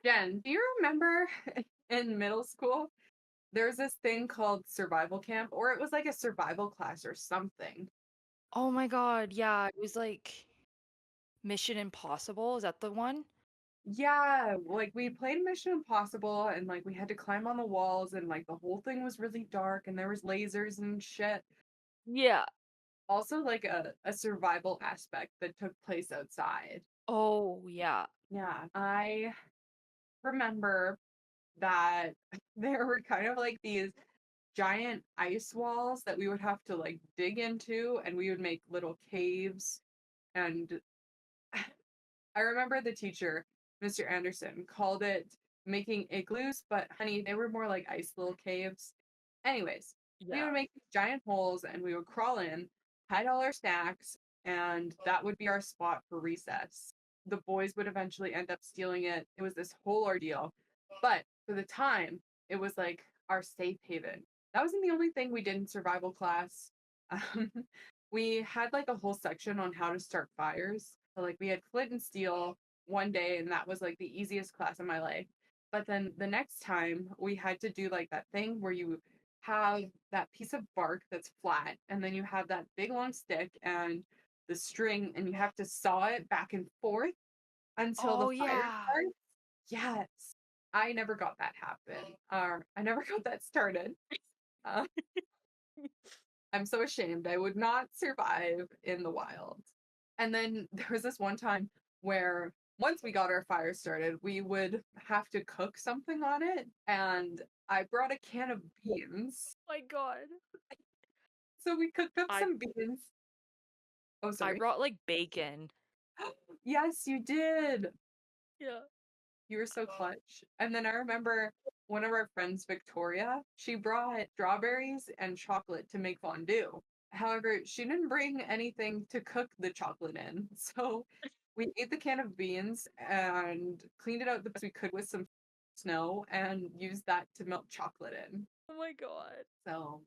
Jen, do you remember in middle school, there's this thing called survival camp, or it was like a survival class or something. Oh my God, yeah, it was like Mission Impossible. Is that the one? Yeah, like we played Mission Impossible and like we had to climb on the walls and like the whole thing was really dark and there was lasers and shit. Yeah. Also like a survival aspect that took place outside. Oh, yeah. Yeah, I remember that there were kind of like these giant ice walls that we would have to like dig into and we would make little caves and I remember the teacher, Mr. Anderson, called it making igloos, but honey, they were more like ice little caves. Anyways, we Yeah. would make these giant holes and we would crawl in, hide all our snacks, and that would be our spot for recess. The boys would eventually end up stealing it. It was this whole ordeal. But for the time, it was like our safe haven. That wasn't the only thing we did in survival class. Um, we had like a whole section on how to start fires. So like we had flint and steel one day, and that was like the easiest class in my life. But then the next time we had to do like that thing where you have that piece of bark that's flat, and then you have that big long stick and the string, and you have to saw it back and forth until the Oh, fire yeah. starts. Yes. I never got that happen. I never got that started. Uh, I'm so ashamed. I would not survive in the wild. And then there was this one time where once we got our fire started, we would have to cook something on it. And I brought a can of beans. My God. So we cooked up I some beans. Oh, I sorry. brought like bacon. Yes, you did. Yeah. You were so clutch. And then I remember one of our friends, Victoria, she brought strawberries and chocolate to make fondue. However, she didn't bring anything to cook the chocolate in. So we ate the can of beans and cleaned it out the best we could with some snow and used that to melt chocolate in. Oh my God. So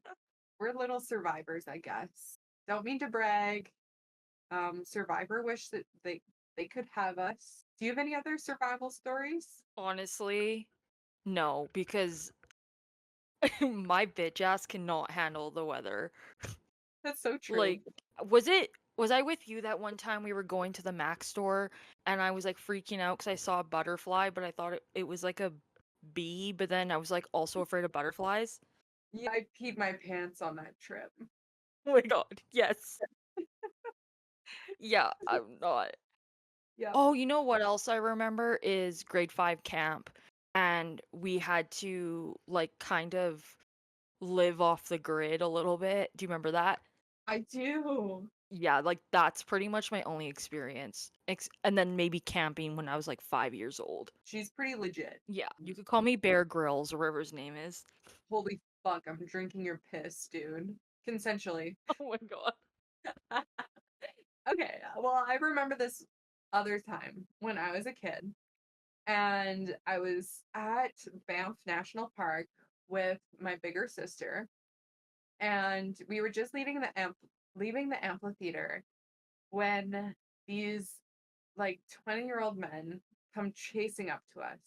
we're little survivors, I guess. Don't mean to brag. Survivor wish that they could have us. Do you have any other survival stories? Honestly, no, because my bitch ass cannot handle the weather. That's so true. Like, was I with you that one time we were going to the Mac store and I was like freaking out because I saw a butterfly, but I thought it was like a bee, but then I was like also afraid of butterflies? Yeah, I peed my pants on that trip. Oh my God, yes. Yeah, I'm not. Yep. Oh, you know what else I remember is grade 5 camp, and we had to like kind of live off the grid a little bit. Do you remember that? I do. Yeah, like that's pretty much my only experience. And then maybe camping when I was like 5 years old. She's pretty legit. Yeah, you could call me Bear Grylls or whatever his name is. Holy fuck, I'm drinking your piss, dude. Consensually. Oh my God. Okay, well, I remember this other time when I was a kid and I was at Banff National Park with my bigger sister and we were just leaving the amphitheater when these like 20-year-old men come chasing up to us.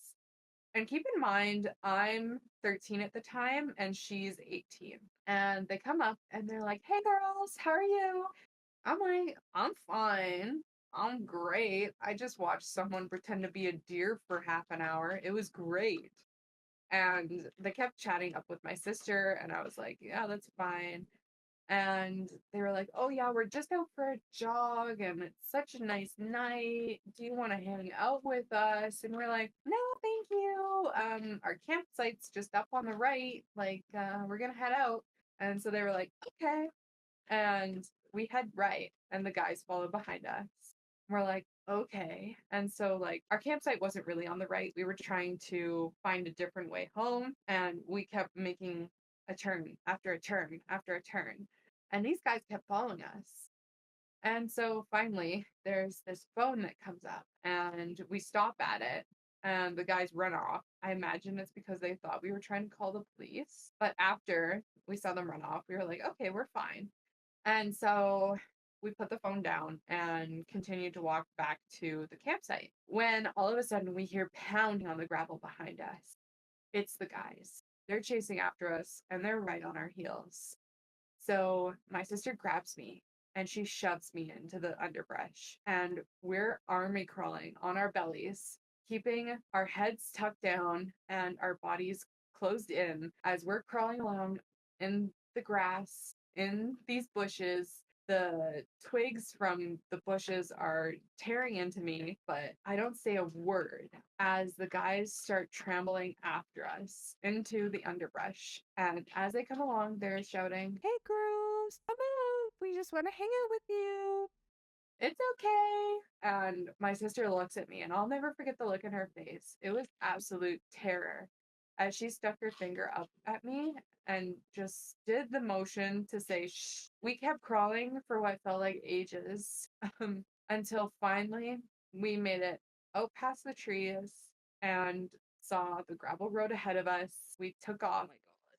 And keep in mind, I'm 13 at the time and she's 18. And they come up and they're like, "Hey girls, how are you?" I'm like, "I'm fine. I'm great. I just watched someone pretend to be a deer for half an hour. It was great." And they kept chatting up with my sister, and I was like, "Yeah, that's fine." And they were like, "Oh yeah, we're just out for a jog and it's such a nice night. Do you want to hang out with us?" And we're like, "No, thank you. Our campsite's just up on the right. Like, we're gonna head out." And so they were like, "Okay." And we head right, and the guys followed behind us. We're like, "Okay." And so like our campsite wasn't really on the right. We were trying to find a different way home, and we kept making a turn after a turn after a turn. And these guys kept following us. And so finally, there's this phone that comes up, and we stop at it, and the guys run off. I imagine it's because they thought we were trying to call the police. But after we saw them run off, we were like, "Okay, we're fine." And so we put the phone down and continued to walk back to the campsite when all of a sudden we hear pounding on the gravel behind us. It's the guys. They're chasing after us and they're right on our heels. So my sister grabs me and she shoves me into the underbrush, and we're army crawling on our bellies, keeping our heads tucked down and our bodies closed in as we're crawling along in the grass, in these bushes. The twigs from the bushes are tearing into me, but I don't say a word as the guys start trambling after us into the underbrush. And as they come along, they're shouting, "Hey girls, come out. We just want to hang out with you." "It's okay." And my sister looks at me, and I'll never forget the look in her face. It was absolute terror as she stuck her finger up at me and just did the motion to say shh. We kept crawling for what felt like ages until finally we made it out past the trees and saw the gravel road ahead of us. We took off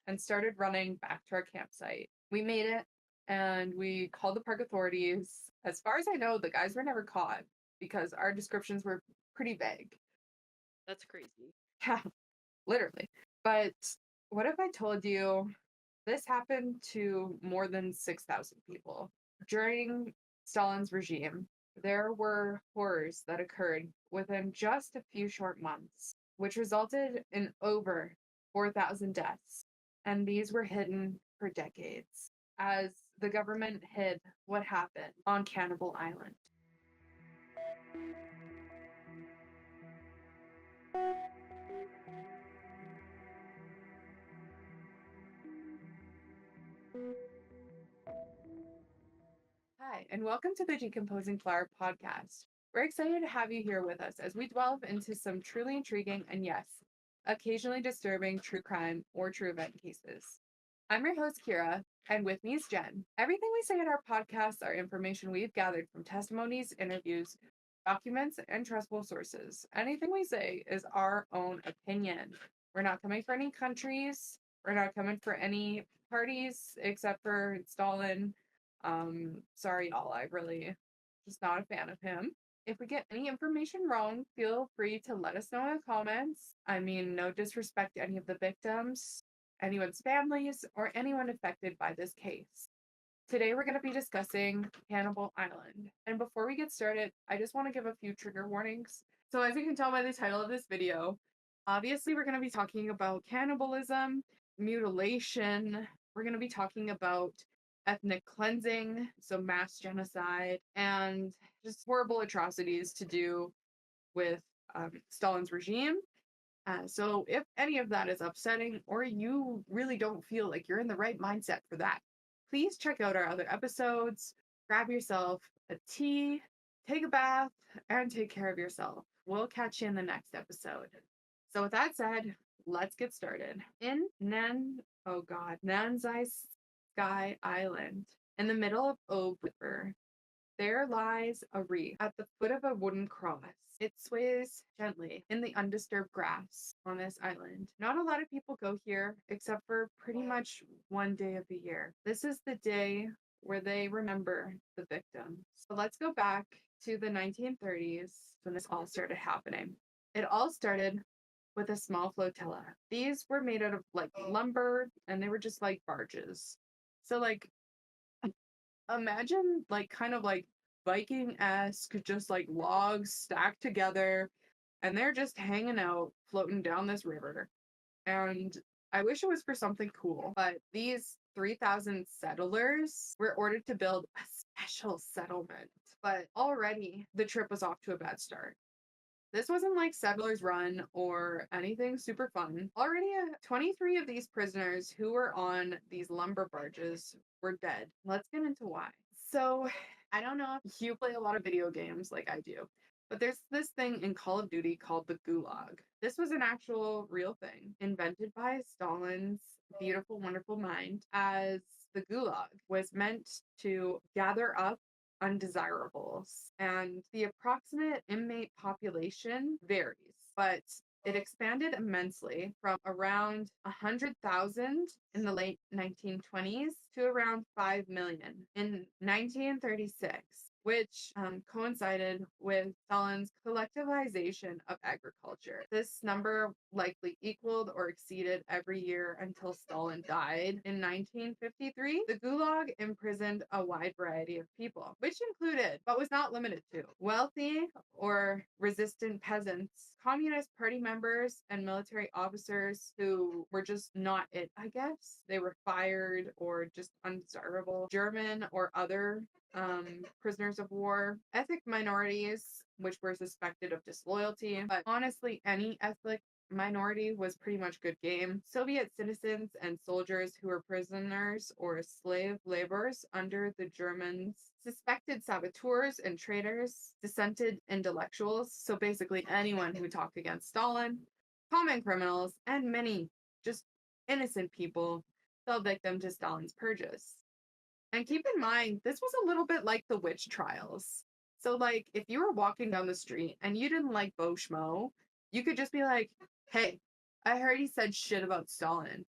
and started running back to our campsite. We made it and we called the park authorities. As far as I know, the guys were never caught because our descriptions were pretty vague. That's crazy. Yeah, literally. But what if I told you this happened to more than 6,000 people? During Stalin's regime, there were horrors that occurred within just a few short months, which resulted in over 4,000 deaths. And these were hidden for decades as the government hid what happened on Cannibal Island. Hi, and welcome to the Decomposing Flower podcast. We're excited to have you here with us as we delve into some truly intriguing and, yes, occasionally disturbing true crime or true event cases. I'm your host, Kira, and with me is Jen. Everything we say in our podcasts are information we've gathered from testimonies, interviews, documents, and trustful sources. Anything we say is our own opinion. We're not coming for any countries. We're not coming for any parties except for Stalin. Sorry, y'all. I really just not a fan of him. If we get any information wrong, feel free to let us know in the comments. I mean, no disrespect to any of the victims, anyone's families, or anyone affected by this case. Today, we're going to be discussing Cannibal Island. And before we get started, I just want to give a few trigger warnings. So, as you can tell by the title of this video, obviously, we're going to be talking about cannibalism, mutilation. We're going to be talking about ethnic cleansing, so mass genocide, and just horrible atrocities to do with Stalin's regime. So if any of that is upsetting or you really don't feel like you're in the right mindset for that, please check out our other episodes, grab yourself a tea, take a bath, and take care of yourself. We'll catch you in the next episode. So with that said, let's get started. In Nanzai Sky Island, in the middle of Ob River, there lies a reef at the foot of a wooden cross. It sways gently in the undisturbed grass on this island. Not a lot of people go here except for pretty much one day of the year. This is the day where they remember the victims. So let's go back to the 1930s when this all started happening. It all started with a small flotilla. These were made out of like lumber and they were just like barges. So like imagine like kind of like Viking-esque, just like logs stacked together, and they're just hanging out, floating down this river. And I wish it was for something cool, but these 3,000 settlers were ordered to build a special settlement. But already the trip was off to a bad start. This wasn't like Settlers Run or anything super fun. Already, 23 of these prisoners who were on these lumber barges were dead. Let's get into why. So, I don't know if you play a lot of video games like I do, but there's this thing in Call of Duty called the Gulag. This was an actual real thing invented by Stalin's beautiful, wonderful mind, as the Gulag was meant to gather up undesirables, and the approximate inmate population varies, but it expanded immensely from around 100,000 in the late 1920s to around 5 million in 1936, which coincided with Stalin's collectivization of agriculture. This number likely equaled or exceeded every year until Stalin died in 1953. The Gulag imprisoned a wide variety of people, which included, but was not limited to, wealthy or resistant peasants, Communist Party members, and military officers who were just not it, I guess. They were fired or just undesirable. German or other prisoners of war, ethnic minorities, which were suspected of disloyalty, but honestly, any ethnic minority was pretty much good game. Soviet citizens and soldiers who were prisoners or slave laborers under the Germans, suspected saboteurs and traitors, dissented intellectuals, so basically anyone who talked against Stalin, common criminals, and many just innocent people fell victim to Stalin's purges. And keep in mind, this was a little bit like the witch trials. So, like, if you were walking down the street and you didn't like Beau Schmo, you could just be like, hey, I heard he said shit about Stalin.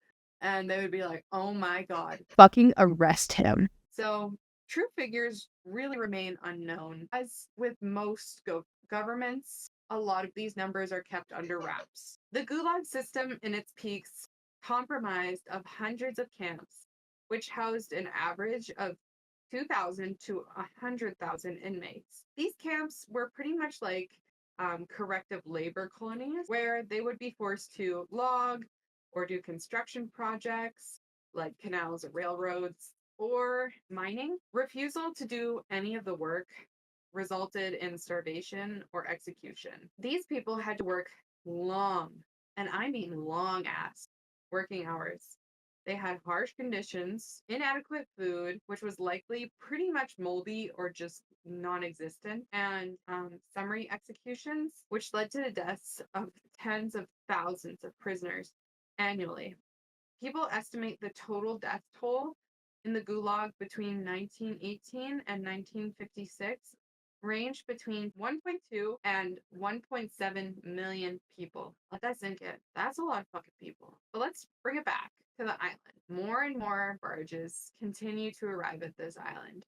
And they would be like, oh my God. Fucking arrest him. So, true figures really remain unknown. As with most governments, a lot of these numbers are kept under wraps. The Gulag system in its peaks comprised of hundreds of camps, which housed an average of 2,000 to 100,000 inmates. These camps were pretty much like corrective labor colonies where they would be forced to log or do construction projects like canals or railroads or mining. Refusal to do any of the work resulted in starvation or execution. These people had to work long, and I mean long ass working hours. They had harsh conditions, inadequate food, which was likely pretty much moldy or just non-existent, and summary executions, which led to the deaths of tens of thousands of prisoners annually. People estimate the total death toll in the Gulag between 1918 and 1956 ranged between 1.2 and 1.7 million people. Let that sink in. That's a lot of fucking people. But let's bring it back to the island. More and more barges continue to arrive at this island.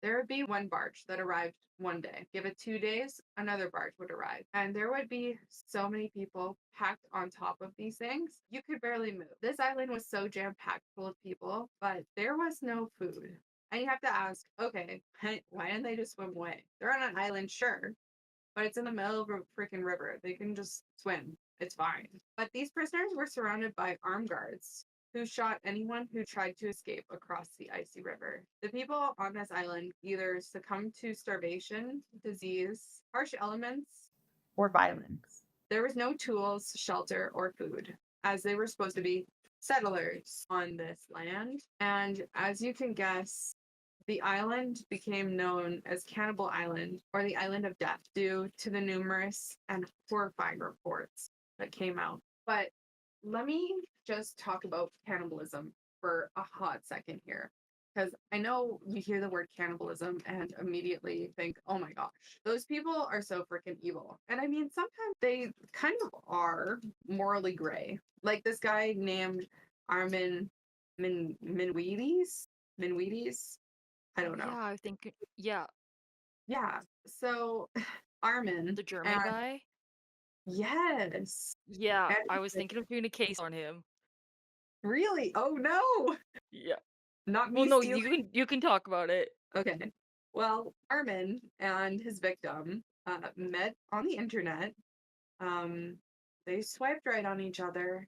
There would be one barge that arrived one day. Give it 2 days, another barge would arrive. And there would be so many people packed on top of these things, you could barely move. This island was so jam-packed full of people, but there was no food. And you have to ask, okay, why didn't they just swim away? They're on an island, sure, but it's in the middle of a freaking river. They can just swim. It's fine. But these prisoners were surrounded by armed guards who shot anyone who tried to escape across the icy river. The people on this island either succumbed to starvation, disease, harsh elements, or violence. There was no tools, shelter, or food, as they were supposed to be settlers on this land. And as you can guess, the island became known as Cannibal Island, or the Island of Death, due to the numerous and horrifying reports that came out. But let me just talk about cannibalism for a hot second here, because I know you hear the word cannibalism and immediately think, oh my gosh, those people are so freaking evil. And I mean, sometimes they kind of are morally gray. Like this guy named Armin Minwides. I don't know. Yeah, I think yeah, Yeah. So Armin. the German guy. Yes. Yeah, And I was thinking of doing a case on him. really? Oh no. Yeah. Not Well, me no, stealing. you can talk about it. Okay. Well, Armin and his victim met on the internet. Um, they swiped right on each other.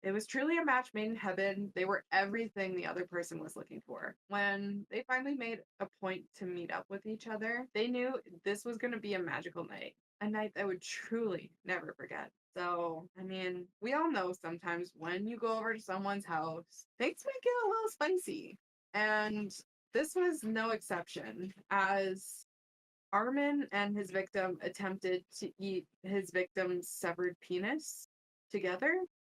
It was truly a match made in heaven. They were everything the other person was looking for. When they finally made a point to meet up with each other, they knew this was going to be a magical night, a night they would truly never forget. So, I mean, we all know sometimes when you go over to someone's house, things might get a little spicy. And this was no exception, as Armin and his victim attempted to eat his victim's severed penis together.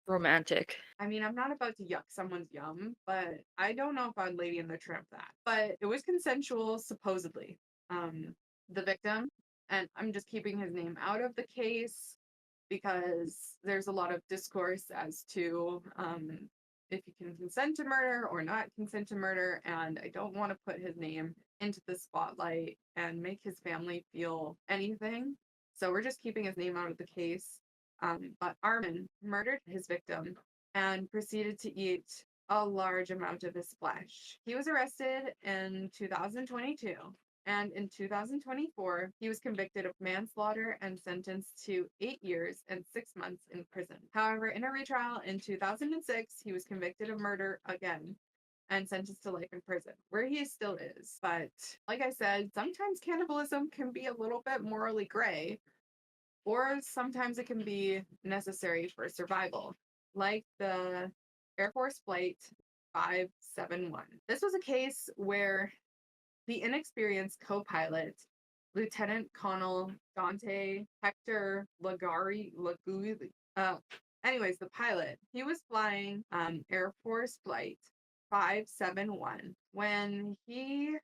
Romantic. I mean, I'm not about to yuck someone's yum, but I don't know if I'd Lady in the Tramp that. But it was consensual, supposedly. The victim, and I'm just keeping his name out of the case, because there's a lot of discourse as to if you can consent to murder or not consent to murder, and I don't want to put his name into the spotlight and make his family feel anything. So we're just keeping his name out of the case. But Armin murdered his victim and proceeded to eat a large amount of his flesh. He was arrested in 2022, and in 2024, he was convicted of manslaughter and sentenced to 8 years and 6 months in prison. However, in a retrial in 2006, he was convicted of murder again and sentenced to life in prison, where he still is. But like I said, sometimes cannibalism can be a little bit morally gray, or sometimes it can be necessary for survival, like the Air Force Flight 571. This was a case where the inexperienced co-pilot, Lieutenant Colonel Dante Hector anyways, the pilot, he was flying Air Force Flight 571 when he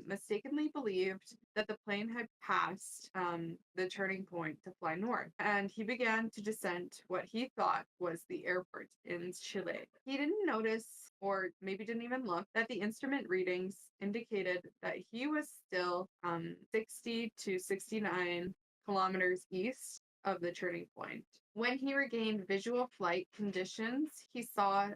mistakenly believed that the plane had passed the turning point to fly north, and he began to descend what he thought was the airport in Chile. He didn't notice, or maybe didn't even look, that the instrument readings indicated that he was still 60 to 69 kilometers east of the turning point. When he regained visual flight conditions, he saw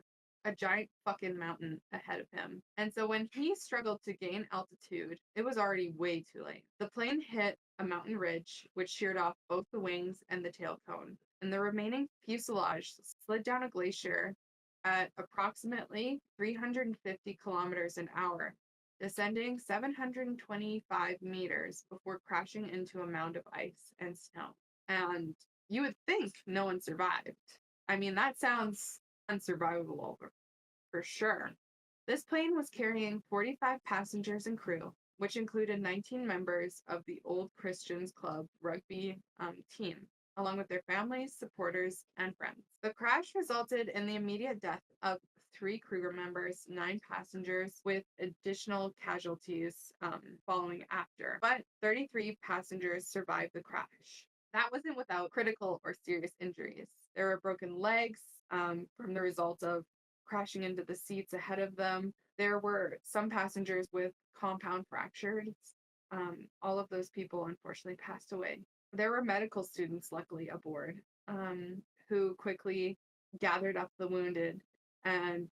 a giant fucking mountain ahead of him. And so when he struggled to gain altitude, it was already way too late. The plane hit a mountain ridge, which sheared off both the wings and the tail cone, and the remaining fuselage slid down a glacier at approximately 350 kilometers an hour, descending 725 meters before crashing into a mound of ice and snow. And you would think no one survived. I mean, that sounds unsurvivable for sure. This plane was carrying 45 passengers and crew, which included 19 members of the Old Christians Club rugby team, along with their families, supporters, and friends. The crash resulted in the immediate death of 3 crew members, 9 passengers, with additional casualties following after. But 33 passengers survived the crash. That wasn't without critical or serious injuries. There were broken legs from the result of crashing into the seats ahead of them. There were some passengers with compound fractures. All of those people unfortunately passed away. There were medical students, luckily, aboard, who quickly gathered up the wounded and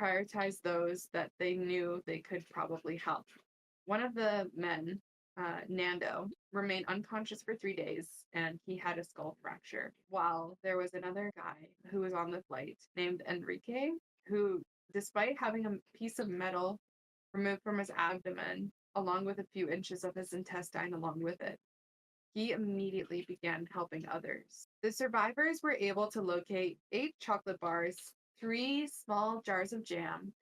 prioritized those that they knew they could probably help. One of the men, Nando, remained unconscious for 3 days, and he had a skull fracture, while there was another guy who was on the flight named Enrique, who, despite having a piece of metal removed from his abdomen, along with a few inches of his intestine along with it, he immediately began helping others. The survivors were able to locate 8 chocolate bars, 3 small jars of jam,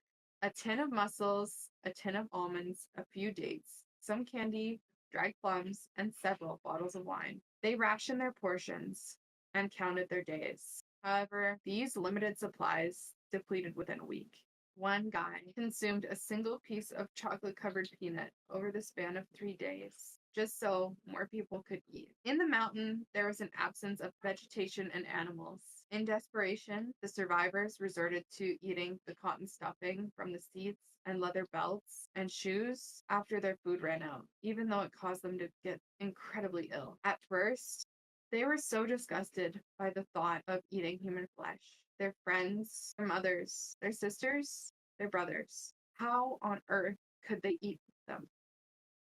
a tin of mussels, a tin of almonds, a few dates, some candy, dried plums, and several bottles of wine. They rationed their portions and counted their days. However, these limited supplies depleted within a week. One guy consumed a single piece of chocolate-covered peanut over the span of 3 days, just so more people could eat. In the mountain, there was an absence of vegetation and animals. In desperation, the survivors resorted to eating the cotton stuffing from the seats and leather belts and shoes after their food ran out, even though it caused them to get incredibly ill. At first, they were so disgusted by the thought of eating human flesh. Their friends, their mothers, their sisters, their brothers. How on earth could they eat them?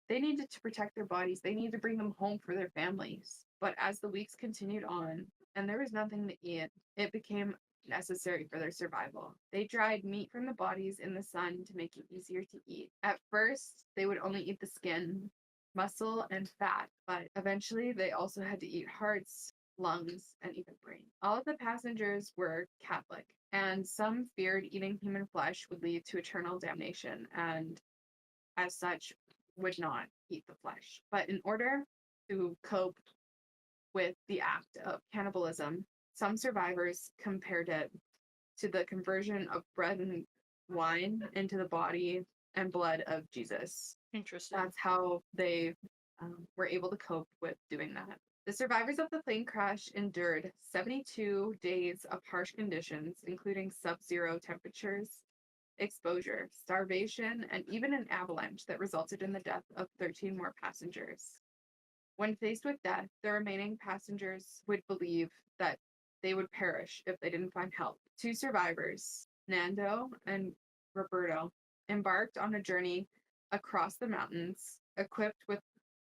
They needed to protect their bodies. They needed to bring them home for their families. But as the weeks continued on, and there was nothing to eat, it became necessary for their survival. They dried meat from the bodies in the sun to make it easier to eat. At first, they would only eat the skin, muscle, and fat, but eventually they also had to eat hearts, lungs, and even brain. All of the passengers were Catholic, and some feared eating human flesh would lead to eternal damnation, and as such, would not eat the flesh. But in order to cope with the act of cannibalism, some survivors compared it to the conversion of bread and wine into the body and blood of Jesus. Interesting. That's how they were able to cope with doing that. The survivors of the plane crash endured 72 days of harsh conditions, including sub-zero temperatures, exposure, starvation, and even an avalanche that resulted in the death of 13 more passengers. When faced with death, the remaining passengers would believe that they would perish if they didn't find help. Two survivors, Nando and Roberto, embarked on a journey across the mountains, equipped with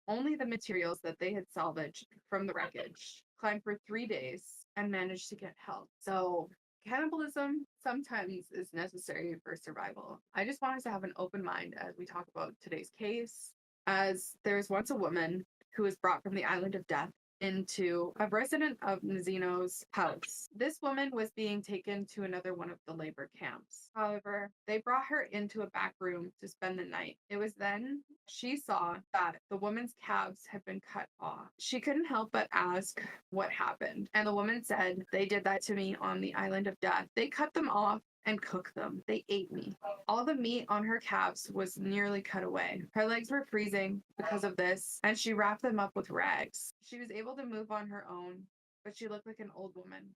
only the materials that they had salvaged from the wreckage, climbed for 3 days, and managed to get help. So, cannibalism sometimes is necessary for survival. I just want us to have an open mind as we talk about today's case, as there was once a woman who was brought from the island of death into a resident of Nazino's house. This woman was being taken to another one of the labor camps. However, they brought her into a back room to spend the night. It was then she saw that the woman's calves had been cut off. She couldn't help but ask what happened. And the woman said, "They did that to me on the island of death. They cut them off and cooked them. They ate me." All the meat on her calves was nearly cut away. Her legs were freezing because of this, and she wrapped them up with rags. She was able to move on her own, but she looked like an old woman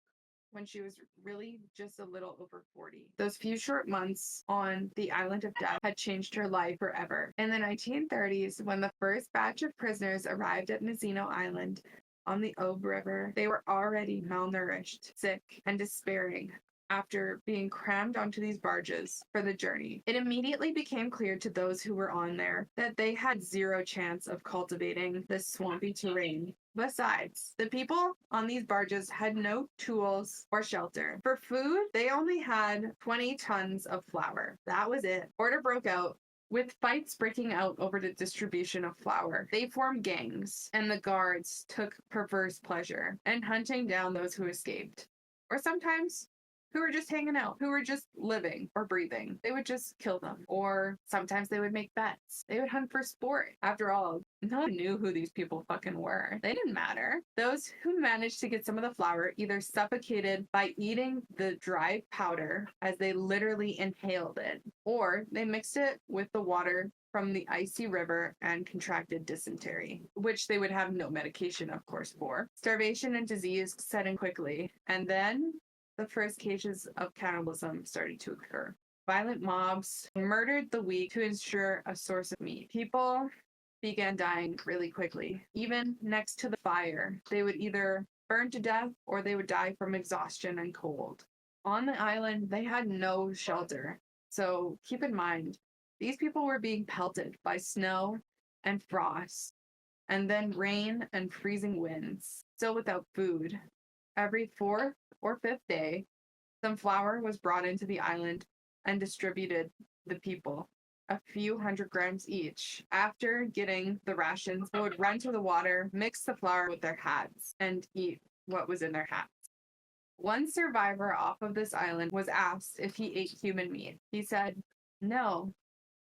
when she was really just a little over 40. Those few short months on the island of death had changed her life forever. In the 1930s, when the first batch of prisoners arrived at Nazino Island on the Obe River, they were already malnourished, sick, and despairing after being crammed onto these barges for the journey. It immediately became clear to those who were on there that they had zero chance of cultivating this swampy terrain. Besides, the people on these barges had no tools or shelter. For food, they only had 20 tons of flour. That was it. Order broke out, with fights breaking out over the distribution of flour. They formed gangs, and the guards took perverse pleasure in hunting down those who escaped. Or sometimes who were just hanging out, who were just living or breathing. They would just kill them. Or sometimes they would make bets. They would hunt for sport. After all, no one knew who these people fucking were. They didn't matter. Those who managed to get some of the flour either suffocated by eating the dry powder as they literally inhaled it, or they mixed it with the water from the icy river and contracted dysentery, which they would have no medication, of course, for. Starvation and disease set in quickly, and then the first cases of cannibalism started to occur. Violent mobs murdered the weak to ensure a source of meat. People began dying really quickly. Even next to the fire, they would either burn to death or they would die from exhaustion and cold. On the island, they had no shelter. So keep in mind, these people were being pelted by snow and frost, and then rain and freezing winds, still without food. Every fourth or fifth day, some flour was brought into the island and distributed the people, a few hundred grams each. After getting the rations, they would run to the water, mix the flour with their hats, and eat what was in their hats. One survivor off of this island was asked if he ate human meat. He said, "No,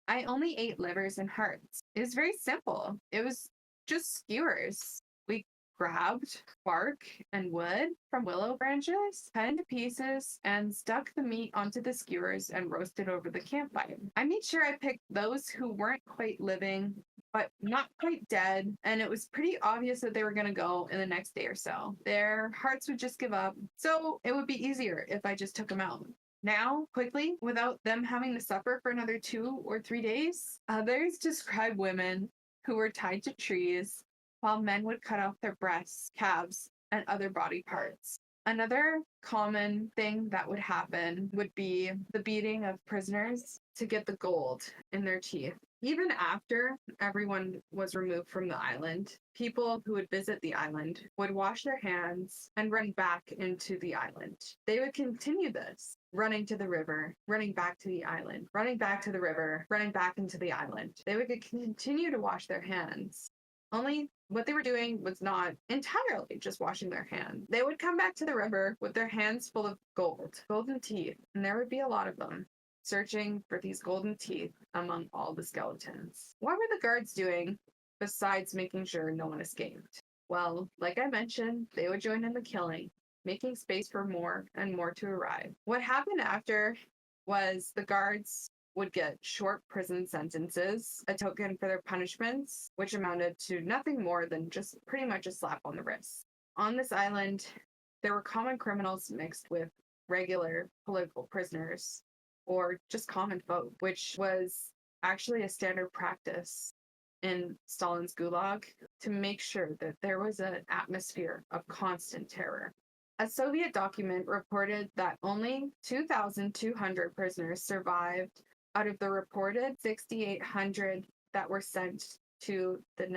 I only ate livers and hearts." It was very simple. It was just skewers. We grabbed bark and wood from willow branches, cut into pieces, and stuck the meat onto the skewers and roasted over the campfire. I made sure I picked those who weren't quite living, but not quite dead, and it was pretty obvious that they were going to go in the next day or so. Their hearts would just give up, so it would be easier if I just took them out. Now, quickly, without them having to suffer for another 2 or 3 days, others describe women who were tied to trees while men would cut off their breasts, calves, and other body parts. Another common thing that would happen would be the beating of prisoners to get the gold in their teeth. Even after everyone was removed from the island, people who would visit the island would wash their hands and run back into the island. They would continue this, running to the river, running back to the island, running back to the river, running back into the island. They would continue to wash their hands. Only what they were doing was not entirely just washing their hands. They would come back to the river with their hands full of gold, golden teeth, and there would be a lot of them, searching for these golden teeth among all the skeletons. What were the guards doing besides making sure no one escaped? Well, like I mentioned, they would join in the killing, making space for more and more to arrive. What happened after was the guards would get short prison sentences, a token for their punishments, which amounted to nothing more than just pretty much a slap on the wrist. On this island, there were common criminals mixed with regular political prisoners or just common folk, which was actually a standard practice in Stalin's gulag to make sure that there was an atmosphere of constant terror. A Soviet document reported that only 2,200 prisoners survived out of the reported 6,800 that were sent to the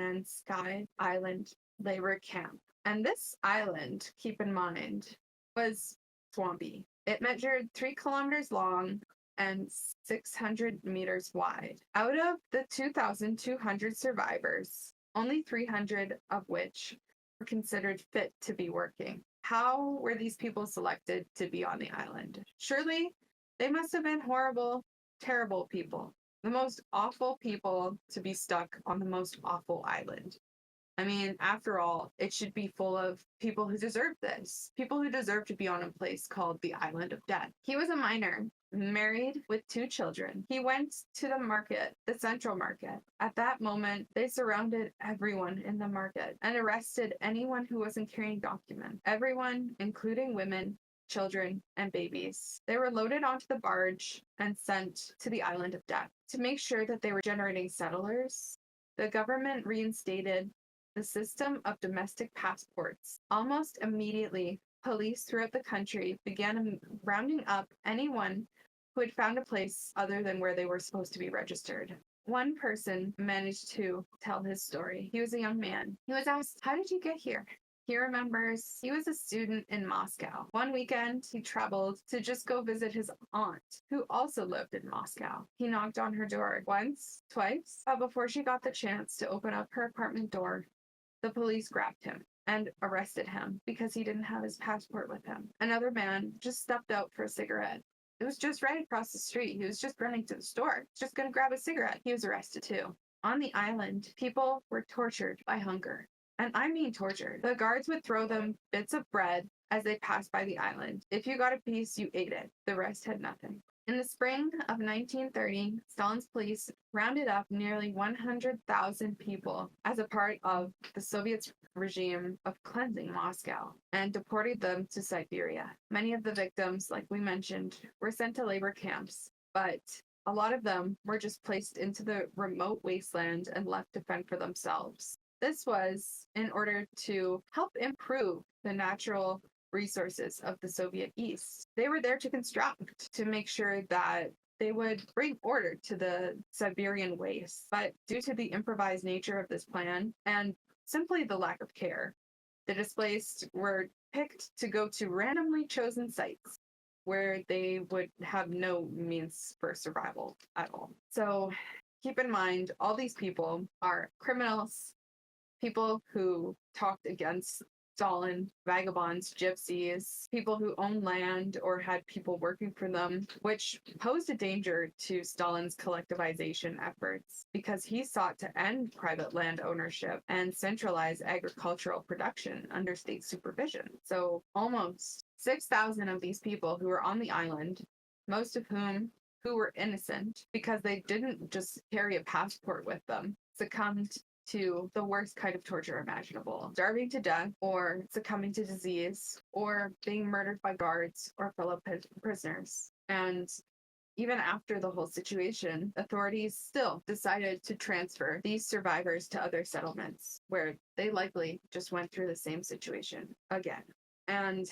Cannibal Island labor camp. And this island, keep in mind, was swampy. It measured 3 kilometers long and 600 meters wide. Out of the 2,200 survivors, only 300 of which were considered fit to be working. How were these people selected to be on the island? Surely they must have been horrible, terrible people. The most awful people to be stuck on the most awful island. I mean, after all, it should be full of people who deserve this. People who deserve to be on a place called the Island of Death. He was a miner, married with 2 children. He went to the market, the central market. At that moment, they surrounded everyone in the market and arrested anyone who wasn't carrying documents. Everyone, including women, children, and babies. They were loaded onto the barge and sent to the Island of Death. To make sure that they were generating settlers, the government reinstated the system of domestic passports. Almost immediately, police throughout the country began rounding up anyone who had found a place other than where they were supposed to be registered. One person managed to tell his story. He was a young man. He was asked, "How did you get here?" He remembers he was a student in Moscow. One weekend, he traveled to just go visit his aunt, who also lived in Moscow. He knocked on her door once, twice, but before she got the chance to open up her apartment door, the police grabbed him and arrested him because he didn't have his passport with him. Another man just stepped out for a cigarette. It was just right across the street. He was just running to the store, just going to grab a cigarette. He was arrested too. On the island, people were tortured by hunger. And I mean tortured. The guards would throw them bits of bread as they passed by the island. If you got a piece, you ate it. The rest had nothing. In the spring of 1930, Stalin's police rounded up nearly 100,000 people as a part of the Soviet regime of cleansing Moscow and deported them to Siberia. Many of the victims, like we mentioned, were sent to labor camps, but a lot of them were just placed into the remote wasteland and left to fend for themselves. This was in order to help improve the natural resources of the Soviet East. They were there to construct, to make sure that they would bring order to the Siberian waste. But due to the improvised nature of this plan and simply the lack of care, the displaced were picked to go to randomly chosen sites where they would have no means for survival at all. So keep in mind, all these people are criminals, people who talked against Stalin, vagabonds, gypsies, people who owned land or had people working for them, which posed a danger to Stalin's collectivization efforts because he sought to end private land ownership and centralize agricultural production under state supervision. So almost 6,000 of these people who were on the island, most of whom who were innocent because they didn't just carry a passport with them, succumbed to the worst kind of torture imaginable, starving to death or succumbing to disease or being murdered by guards or fellow prisoners. And even after the whole situation, authorities still decided to transfer these survivors to other settlements where they likely just went through the same situation again. And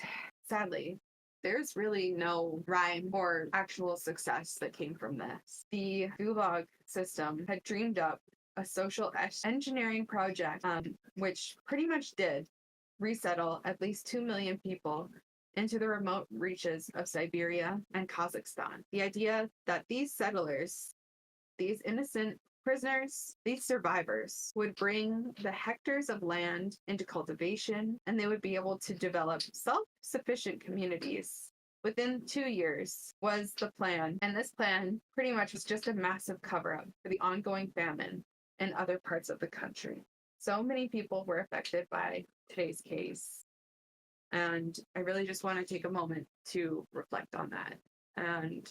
sadly, there's really no rhyme or actual success that came from this. The Gulag system had dreamed up a social engineering project, which pretty much did resettle at least 2 million people into the remote reaches of Siberia and Kazakhstan. The idea that these settlers, these innocent prisoners, these survivors, would bring the hectares of land into cultivation, and they would be able to develop self-sufficient communities within 2 years was the plan. And this plan pretty much was just a massive cover-up for the ongoing famine in other parts of the country. So many people were affected by today's case. And I really just want to take a moment to reflect on that. And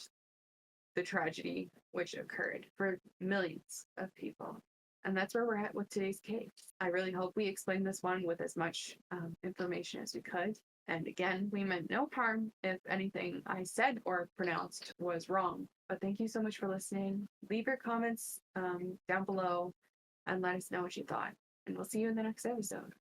the tragedy which occurred for millions of people. And that's where we're at with today's case. I really hope we explained this one with as much information as we could. And again, we meant no harm if anything I said or pronounced was wrong. But thank you so much for listening. Leave your comments down below and let us know what you thought. And we'll see you in the next episode.